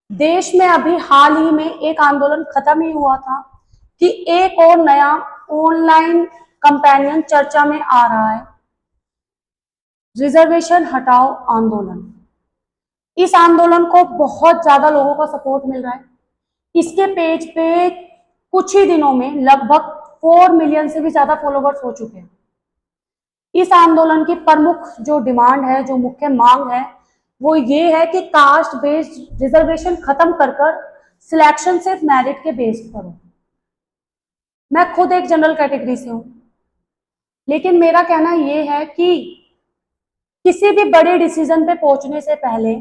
देश में अभी हाल ही में एक आंदोलन खत्म ही हुआ था कि एक और नया ऑनलाइन कंपेनियन चर्चा में आ रहा है, रिजर्वेशन हटाओ आंदोलन। इस आंदोलन को बहुत ज्यादा लोगों का सपोर्ट मिल रहा है। इसके पेज पे कुछ ही दिनों में लगभग 4 मिलियन से भी ज्यादा फॉलोवर्स हो चुके हैं। इस आंदोलन की प्रमुख जो डिमांड है, जो मुख्य मांग है, वो ये है कि कास्ट बेस्ड रिजर्वेशन खत्म कर सिलेक्शन सिर्फ मेरिट के बेस पर हो। मैं खुद एक जनरल कैटेगरी से हूं, लेकिन मेरा कहना ये है कि किसी भी बड़े डिसीजन पे पहुंचने से पहले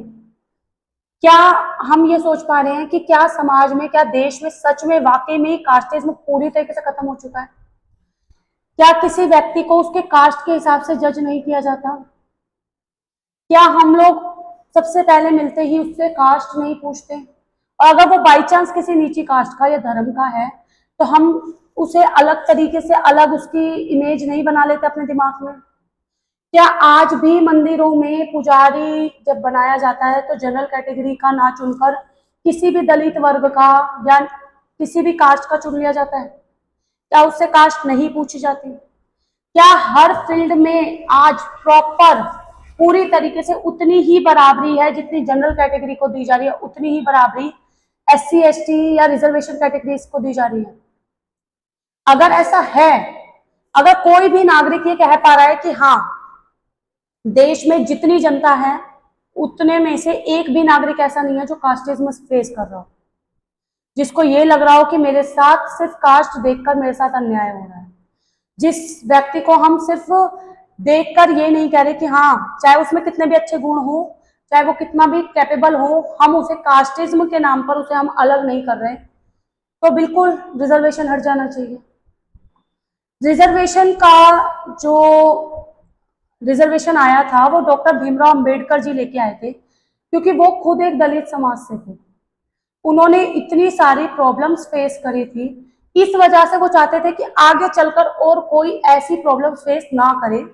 क्या हम ये सोच पा रहे हैं कि क्या समाज में, क्या देश में सच में वाकई में कास्टिज्म पूरी तरीके से खत्म हो चुका है? क्या किसी व्यक्ति को उसके कास्ट के हिसाब से जज नहीं किया जाता? क्या हम लोग सबसे पहले मिलते ही उससे कास्ट नहीं पूछते? और अगर वो बाई चांस किसी नीची कास्ट का या धर्म का है तो हम उसे अलग तरीके से, अलग उसकी इमेज नहीं बना लेते अपने दिमाग में? क्या आज भी मंदिरों में पुजारी जब बनाया जाता है तो जनरल कैटेगरी का ना चुनकर किसी भी दलित वर्ग का या किसी भी कास्ट का चुन लिया जाता है? क्या उससे कास्ट नहीं पूछी जाती? क्या हर फील्ड में आज प्रॉपर पूरी तरीके से उतनी ही बराबरी है जितनी जनरल कैटेगरी को दी जा रही है, उतनी ही बराबरी SC ST या रिजर्वेशन कैटेगरीज को दी जा रही है? अगर ऐसा है, अगर कोई भी नागरिक ये कह पा रहा है कि हाँ, देश में जितनी जनता है उतने में से एक भी नागरिक ऐसा नहीं है जो कास्टिज्म फेस कर रहा हो, जिसको ये लग रहा हो कि मेरे साथ सिर्फ कास्ट देखकर मेरे साथ अन्याय हो रहा है, जिस व्यक्ति को हम सिर्फ देखकर ये नहीं कह रहे कि हाँ, चाहे उसमें कितने भी अच्छे गुण हो, चाहे वो कितना भी कैपेबल हो, हम उसे कास्टिज्म के नाम पर उसे हम अलग नहीं कर रहे, तो बिल्कुल रिजर्वेशन हट जाना चाहिए। रिजर्वेशन का जो रिजर्वेशन आया था वो डॉक्टर भीमराव अंबेडकर जी लेके आए थे, क्योंकि वो खुद एक दलित समाज से थे। उन्होंने इतनी सारी प्रॉब्लम्स फेस करी थी, इस वजह से वो चाहते थे कि आगे चलकर और कोई ऐसी प्रॉब्लम फेस ना करे,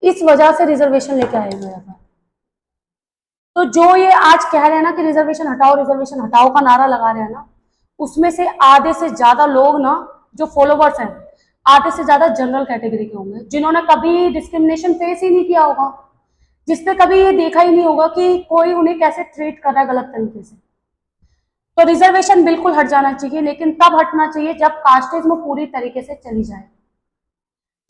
इस वजह से रिजर्वेशन लेके आया गया था। तो जो ये आज कह रहे हैं ना कि रिजर्वेशन हटाओ का नारा लगा रहे हैं ना, उसमें से आधे से ज्यादा लोग ना, जो फॉलोवर्स हैं, आधे से ज्यादा जनरल कैटेगरी के होंगे, जिन्होंने कभी डिस्क्रिमिनेशन फेस ही नहीं किया होगा, जिसने कभी ये देखा ही नहीं होगा कि कोई उन्हें कैसे ट्रीट कर रहा है गलत तरीके से। तो रिजर्वेशन बिल्कुल हट जाना चाहिए, लेकिन तब हटना चाहिए जब कास्टिज्म पूरी तरीके से चली जाए,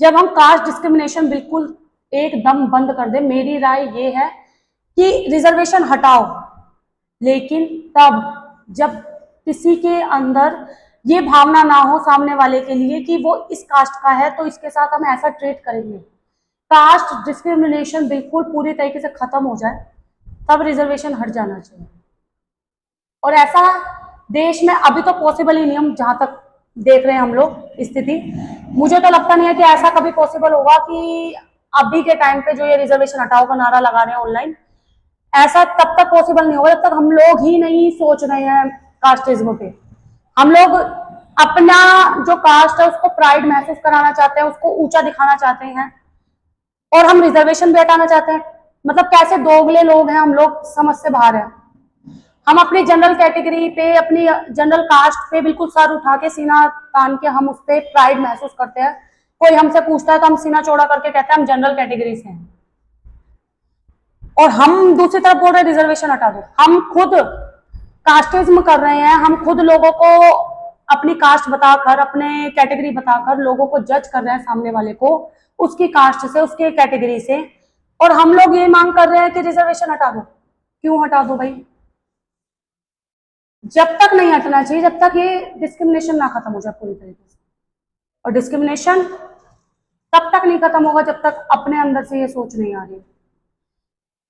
जब हम कास्ट डिस्क्रिमिनेशन बिल्कुल एकदम बंद कर दे। मेरी राय ये है कि रिजर्वेशन हटाओ, लेकिन तब जब किसी के अंदर ये भावना ना हो सामने वाले के लिए कि वो इस कास्ट का है तो इसके साथ हम ऐसा ट्रीट करेंगे। कास्ट डिस्क्रिमिनेशन बिल्कुल पूरी तरीके से खत्म हो जाए, तब रिजर्वेशन हट जाना चाहिए। और ऐसा देश में अभी तो पॉसिबल ही नहीं, हम जहां तक देख रहे हैं हम लोग स्थिति, मुझे तो लगता नहीं है कि ऐसा कभी पॉसिबल होगा कि अभी के टाइम पे जो ये रिजर्वेशन हटाओ का नारा लगा रहे हैं ऑनलाइन, ऐसा तब तक पॉसिबल नहीं होगा जब तक हम लोग ही नहीं सोच रहे हैं कास्टिज्म पे। हम लोग अपना जो कास्ट है उसको प्राइड महसूस कराना चाहते हैं, उसको ऊंचा दिखाना चाहते हैं, और हम रिजर्वेशन भी हटाना चाहते हैं। मतलब कैसे दोगले लोग हैं हम लोग, समझ से बाहर है। हम अपनी जनरल कैटेगरी पे, अपनी जनरल कास्ट पे बिल्कुल सर उठा के, सीना तान के हम उस पर प्राइड महसूस करते हैं। कोई हमसे पूछता है तो हम सीना चौड़ा करके कहते हैं हम जनरल कैटेगरी से हैं, और हम दूसरी तरफ बोल रहे हैं रिजर्वेशन हटा दो। हम खुद कास्टिज्म कर रहे हैं, हम खुद लोगों को अपनी कास्ट बताकर, अपने कैटेगरी बताकर लोगों को जज कर रहे हैं, सामने वाले को उसकी कास्ट से, उसके कैटेगरी से, और हम लोग ये मांग कर रहे हैं कि रिजर्वेशन हटा दो। क्यों हटा दो भाई? जब तक नहीं हटना चाहिए जब तक ये डिस्क्रिमिनेशन ना खत्म हो जाए पूरी तरीके से। और डिस्क्रिमिनेशन तब तक नहीं खत्म होगा जब तक अपने अंदर से ये सोच नहीं आ रही।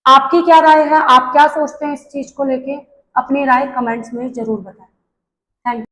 आपकी क्या राय है? आप क्या सोचते हैं इस चीज को लेके? अपनी राय कमेंट्स में जरूर बताएं। Thank you.